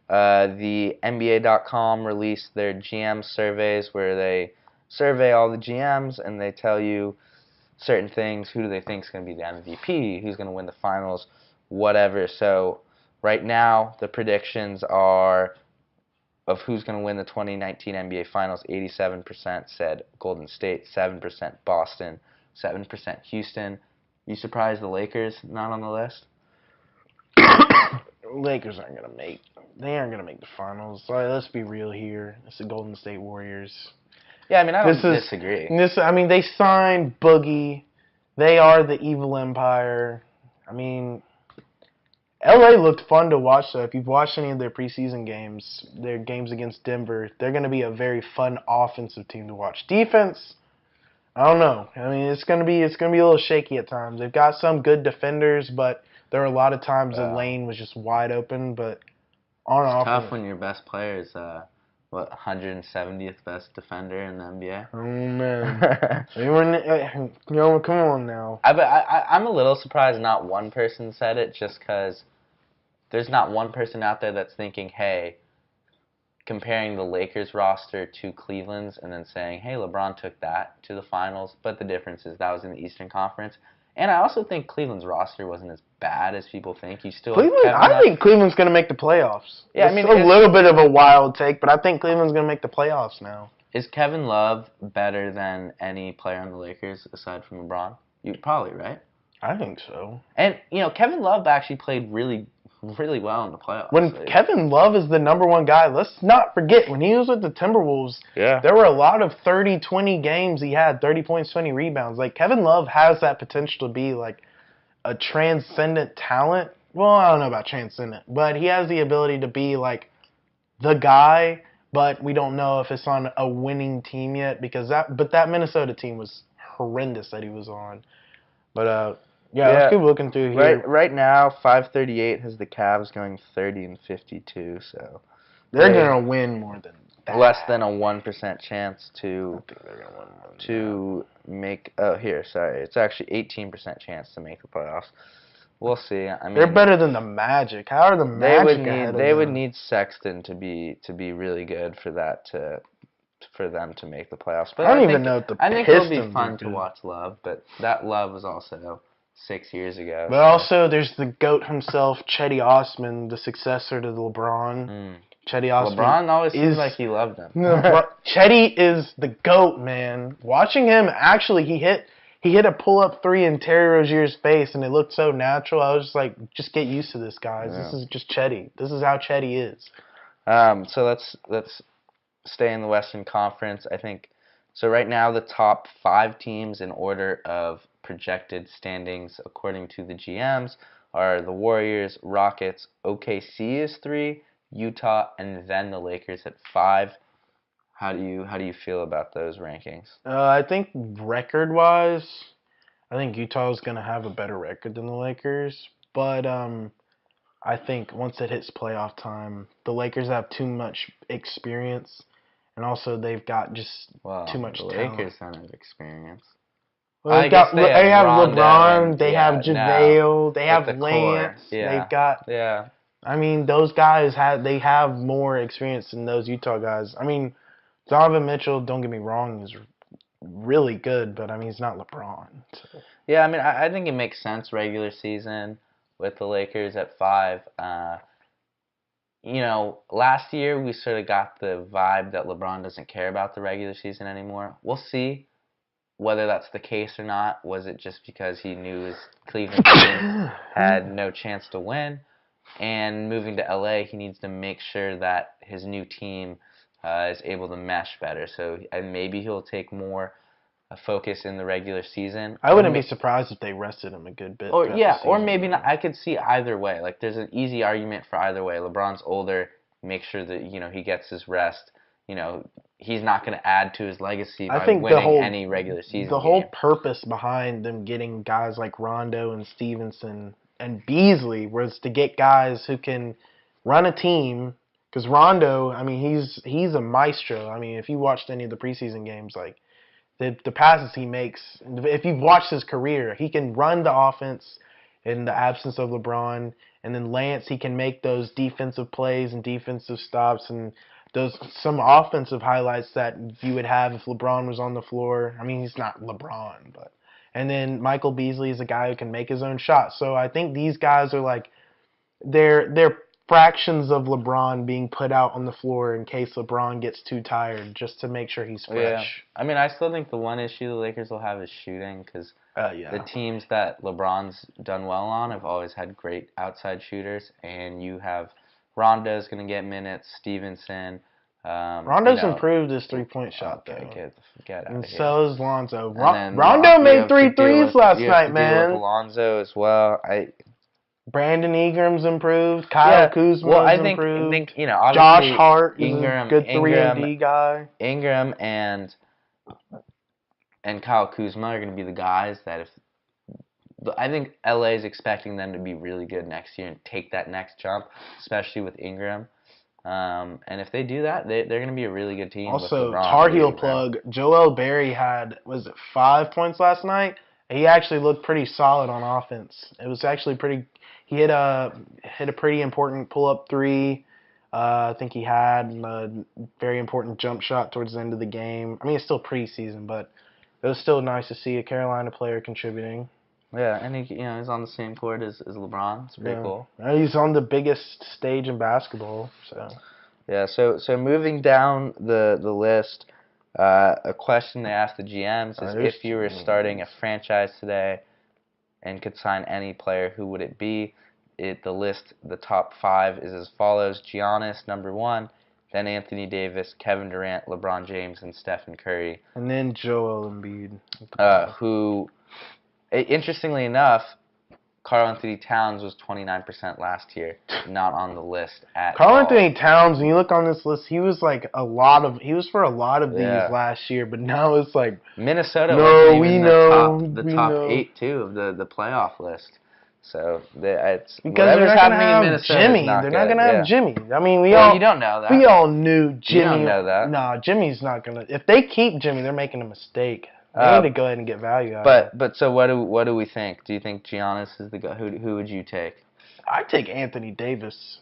The NBA.com released their GM surveys where they survey all the GMs and they tell you certain things. Who do they think is going to be the MVP? Who's going to win the finals? Whatever. So right now, the predictions are of who's going to win the 2019 NBA Finals. 87% said Golden State, 7% Boston, 7% Houston. You surprised the Lakers not on the list? Lakers aren't gonna make. They aren't gonna make the finals. Let's be real here. It's the Golden State Warriors. Yeah, I mean, I don't disagree. They signed Boogie. They are the evil empire. I mean, LA looked fun to watch, though. If you've watched any of their preseason games, their games against Denver, they're going to be a very fun offensive team to watch. Defense, I don't know. I mean, it's going to be a little shaky at times. They've got some good defenders, but there are a lot of times the lane was just wide open. But on offense, tough when your best player is 170th best defender in the NBA. Oh man, come on now. I'm a little surprised not one person said it, just because there's not one person out there that's thinking, hey, comparing the Lakers roster to Cleveland's and then saying, hey, LeBron took that to the finals, but the difference is that was in the Eastern Conference. And I also think Cleveland's roster wasn't as bad as people think. I think Cleveland's going to make the playoffs. Yeah, it's a little bit of a wild take, but I think Cleveland's going to make the playoffs now. Is Kevin Love better than any player on the Lakers aside from LeBron? You probably, right? I think so. And, Kevin Love actually played really, really well in the playoffs. When Kevin Love is the number one guy, let's not forget, when he was with the Timberwolves, there were a lot of 30-20 games he had, 30 points, 20 rebounds. Like, Kevin Love has that potential to be, like, a transcendent talent. Well, I don't know about transcendent, but he has the ability to be, like, the guy, but we don't know if it's on a winning team yet, because that Minnesota team was horrendous that he was on. But, let's keep looking through here. Right now, 538 has the Cavs going 30-52, so they're going to win more than that. Less than a 1% chance to I think they're going to win more than make. Oh, here, sorry, it's actually 18% chance to make the playoffs. We'll see. I mean, they're better than the Magic. How are the Magic? They would need Sexton to be really good for them to make the playoffs. But I don't even know if the I think it'll be fun to watch Love, but that Love was also 6 years ago. But also, there's the GOAT himself, Cedi Osman, the successor to LeBron. Cedi Osman. LeBron always seems like he loved him. Cedi is the GOAT, man. Watching him, actually, he hit a pull-up three in Terry Rozier's face, and it looked so natural. I was just like, just get used to this, guys. Yeah. This is just Cedi. This is how Cedi is. So let's stay in the Western Conference. I think so. Right now, the top 5 teams in order of projected standings, according to the GMs, are the Warriors, Rockets, OKC is 3, Utah, and then the Lakers at 5. How do you feel about those rankings? I think record-wise, I think Utah is going to have a better record than the Lakers. But I think once it hits playoff time, the Lakers have too much experience, and also they've got just too much talent. The Lakers don't have experience. Well, they have LeBron, they have JaVale, they have Lance, they've got. Yeah. I mean, those guys have more experience than those Utah guys. I mean, Donovan Mitchell, don't get me wrong, is really good, but I mean, he's not LeBron. So. Yeah, I mean, I think it makes sense regular season with the Lakers at 5. Last year we sort of got the vibe that LeBron doesn't care about the regular season anymore. We'll see whether that's the case or not. Was it just because he knew his Cleveland team had no chance to win? And moving to LA, he needs to make sure that his new team is able to mesh better. So maybe he'll take more focus in the regular season. I wouldn't be surprised if they rested him a good bit. Or maybe not. I could see either way. Like, there's an easy argument for either way. LeBron's older. Make sure that he gets his rest. He's not going to add to his legacy by winning any regular season. The whole purpose behind them getting guys like Rondo and Stevenson and Beasley was to get guys who can run a team. Because Rondo, I mean, he's a maestro. I mean, if you watched any of the preseason games, like the passes he makes, if you've watched his career, he can run the offense in the absence of LeBron, And then Lance, he can make those defensive plays and defensive stops and some offensive highlights that you would have if LeBron was on the floor. I mean, he's not LeBron, but. And then Michael Beasley is a guy who can make his own shot. So I think these guys are like, they're fractions of LeBron being put out on the floor in case LeBron gets too tired, just to make sure he's fresh. Yeah. I mean, I still think the one issue the Lakers will have is shooting, because the teams that LeBron's done well on have always had great outside shooters, and you have Rondo's going to get minutes, Stevenson. Rondo's improved his three-point shot, though. Get out and of here. so is Lonzo. Rondo made 3 threes last night, man. Deal with Lonzo as well. Brandon Ingram's improved. Kyle Kuzma's improved. I think obviously Josh Hart is Ingram, a good 3-and-D guy. Ingram and Kyle Kuzma are going to be the guys that I think LA is expecting them to be really good next year and take that next jump, especially with Ingram. And if they do that, they're going to be a really good team. Also, Tar Heel plug, Joel Berry had, 5 points last night? He actually looked pretty solid on offense. It was actually pretty. He hit a pretty important pull-up 3. I think he had a very important jump shot towards the end of the game. I mean, it's still preseason, but it was still nice to see a Carolina player contributing. Yeah, and he's on the same court as LeBron. It's pretty cool. He's on the biggest stage in basketball. So. Yeah. So moving down the list, a question they asked the GMs is if you were starting a franchise today and could sign any player, who would it be? The top 5 is as follows: Giannis, number 1, then Anthony Davis, Kevin Durant, LeBron James, and Stephen Curry. And then Joel Embiid. Who, interestingly enough, Karl-Anthony Towns was 29% last year, not on the list at Karl-Anthony Towns, when you look on this list, he was for a lot of these last year, but now it's like Minnesota the top 8 too of the playoff list. So it's because they're not gonna have Jimmy. They're not gonna have Jimmy. I mean, you don't know that. We all knew Jimmy. You don't know that. No, Jimmy's not gonna. If they keep Jimmy, they're making a mistake. They need to go ahead and get value out of it. But so what do we think? Do you think Giannis is the guy? Who would you take? I'd take Anthony Davis,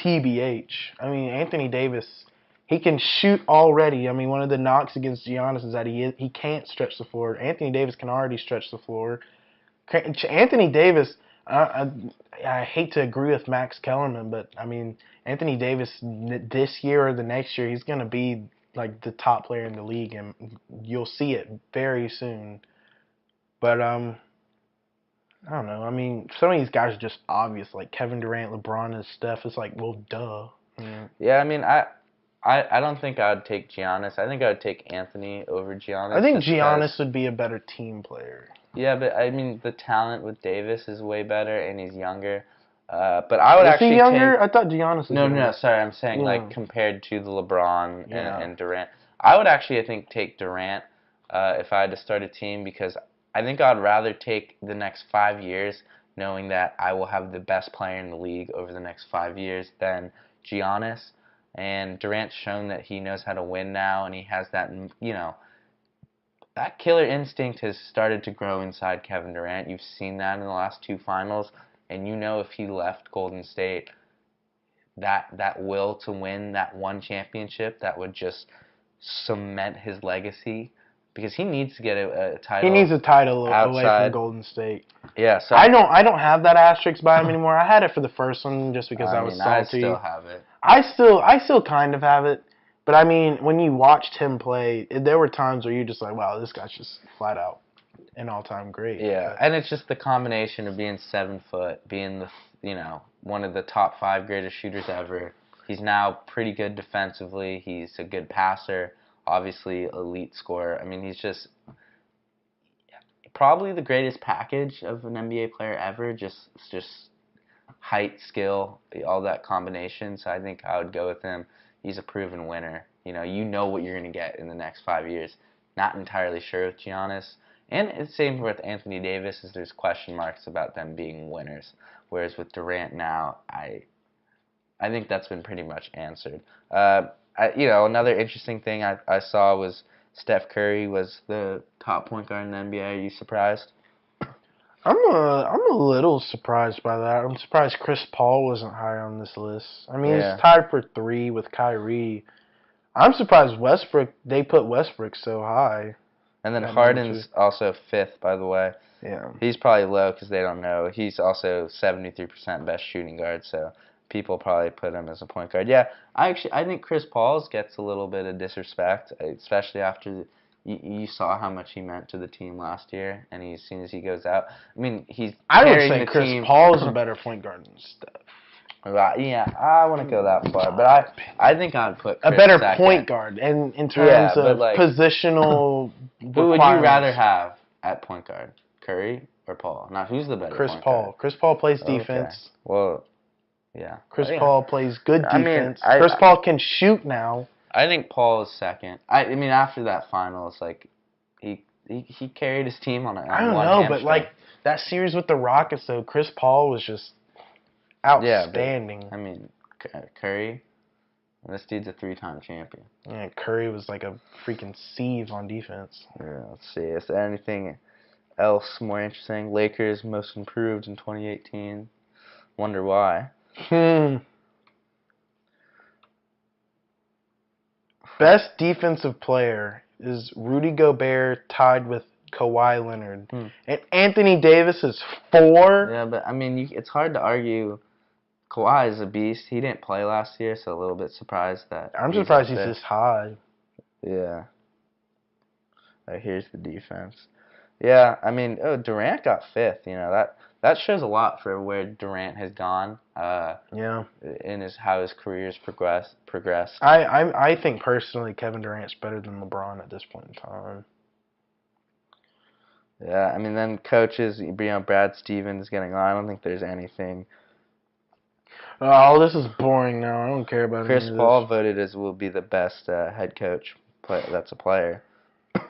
TBH. I mean, Anthony Davis, he can shoot already. I mean, one of the knocks against Giannis is that he can't stretch the floor. Anthony Davis can already stretch the floor. Anthony Davis, I hate to agree with Max Kellerman, but I mean, Anthony Davis this year or the next year, he's going to be like the top player in the league, and you'll see it very soon. But I don't know. I mean, some of these guys are just obvious, like Kevin Durant, LeBron, and Steph. It's like, well, duh. Yeah, I mean, I don't think I would take Giannis. I think I would take Anthony over Giannis. I think Giannis would be a better team player. Yeah, but I mean, the talent with Davis is way better, and he's younger. But I would actually. Is he younger? I thought Giannis was younger. No, sorry. I'm saying like compared to the LeBron and Durant. I would actually, I think, take Durant if I had to start a team, because I think I'd rather take the next 5 years knowing that I will have the best player in the league over the next 5 years than Giannis. And Durant's shown that he knows how to win now, and he has that, that killer instinct has started to grow inside Kevin Durant. You've seen that in the last 2 finals. And if he left Golden State, that will to win that one championship, that would just cement his legacy, because he needs to get a title. He needs a title away from Golden State. Yeah, so I don't have that asterisk by him anymore. I had it for the first one just because I was salty. I still have it. I still kind of have it, but I mean, when you watched him play, there were times where you're just like, wow, this guy's just flat out an all-time great. Yeah, and it's just the combination of being 7 foot, being one of the top 5 greatest shooters ever. He's now pretty good defensively. He's a good passer, obviously elite scorer. I mean, he's just probably the greatest package of an NBA player ever. Just height, skill, all that combination. So I think I would go with him. He's a proven winner. You know what you're going to get in the next 5 years. Not entirely sure with Giannis. And it's the same with Anthony Davis, as there's question marks about them being winners. Whereas with Durant now, I think that's been pretty much answered. Another interesting thing I saw was Steph Curry was the top point guard in the NBA. Are you surprised? I'm a little surprised by that. I'm surprised Chris Paul wasn't high on this list. I mean, he's tied for 3 with Kyrie. I'm surprised they put Westbrook so high. And then Harden's also 5th, by the way. Yeah. He's probably low because they don't know. He's also 73% best shooting guard, so people probably put him as a point guard. Yeah, I think Chris Paul's gets a little bit of disrespect, especially after you saw how much he meant to the team last year, and as soon as he goes out, I mean, I would say Chris Paul is a better point guard than Steph. Yeah, I wouldn't go that far, but I think I'd put Chris a better second. point guard, and in terms of positional. Who would you rather have at point guard, Curry or Paul? Now, who's the better? Chris point Paul. guard? Chris Paul plays defense. Okay. Well, yeah. Chris Paul plays good defense. I mean, Chris Paul can shoot now. I think Paul is second. I mean, after that final, it's like he carried his team on I don't know, but like that series with the Rockets, though, Chris Paul was just outstanding. Yeah, but, I mean, Curry, this dude's a 3-time champion. Yeah, Curry was like a freaking sieve on defense. Yeah, let's see. Is there anything else more interesting? Lakers most improved in 2018. Wonder why. Best defensive player is Rudy Gobert tied with Kawhi Leonard. And Anthony Davis is 4. Yeah, but I mean, it's hard to argue. Kawhi is a beast. He didn't play last year, so a little bit surprised that. I'm surprised he's this high. Yeah. Here's the defense. Yeah, I mean, Durant got 5th. You know, that shows a lot for where Durant has gone. Yeah. In how his career's progressed. I think personally Kevin Durant's better than LeBron at this point in time. Yeah, I mean, then coaches, Brad Stevens getting on. I don't think there's anything. Oh, this is boring now. I don't care about Chris Paul voted as will be the best head coach. That's a player. The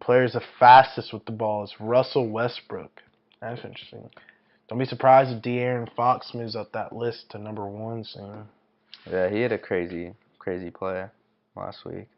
player's the fastest with the ball is Russell Westbrook. That's interesting. Don't be surprised if De'Aaron Fox moves up that list to number 1 soon. Yeah, he had a crazy play last week.